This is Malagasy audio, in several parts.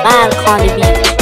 Bark on the beat.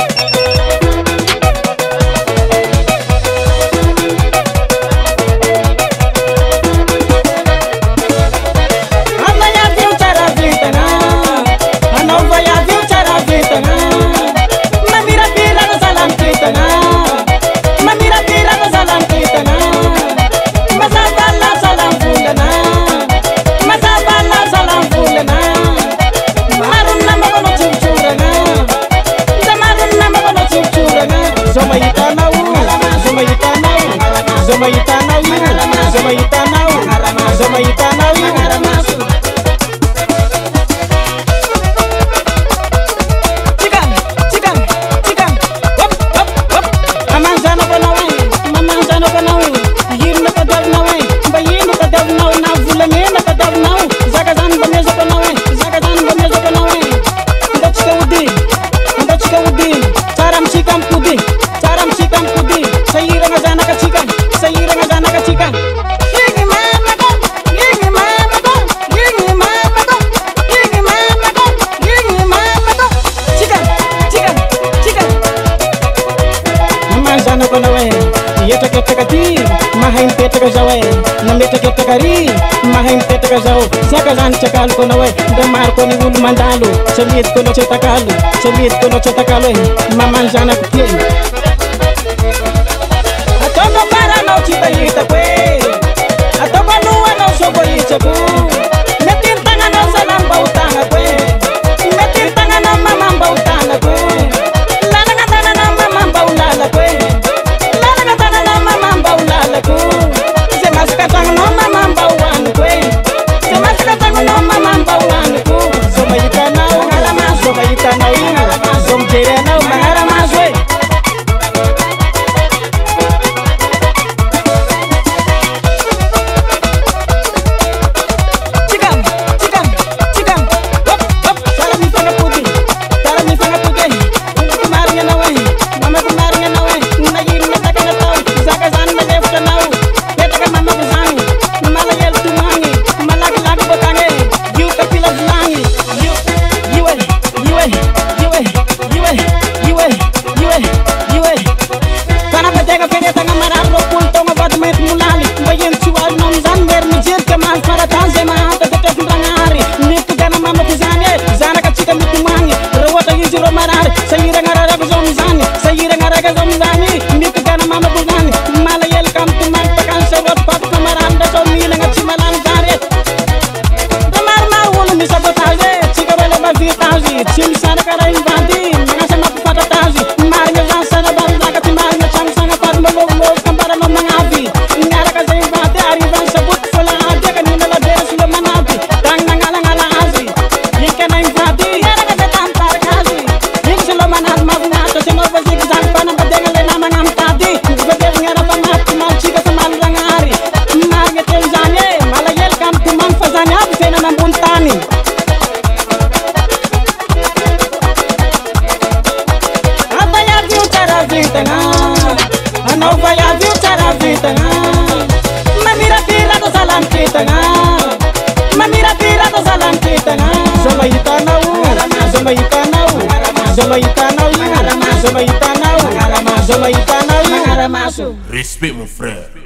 Cakal kono we demar kono wul mandalu semit kono cetakalu maman jana kutie atoko para no cita yita kwe atoko nuwa no sobo yicha ku metin tanga no salam bautanga kwe metin tanga no mamam bautanga kwe lana katana no mamam baulala kwe lana katana no mamam baulala ku se maska tanga no mamam bauwan kwe no mama baulan ku so bayita na ngalama so bayita na ngalama so jere na ngalama so cikam hop salam mi fanga puti kumarnya na we mama kumarnya na we na yin na takana taw saka zan na def ta naw betaka mama ko zan mala yel tumangi malak lag batange Respect mon frère.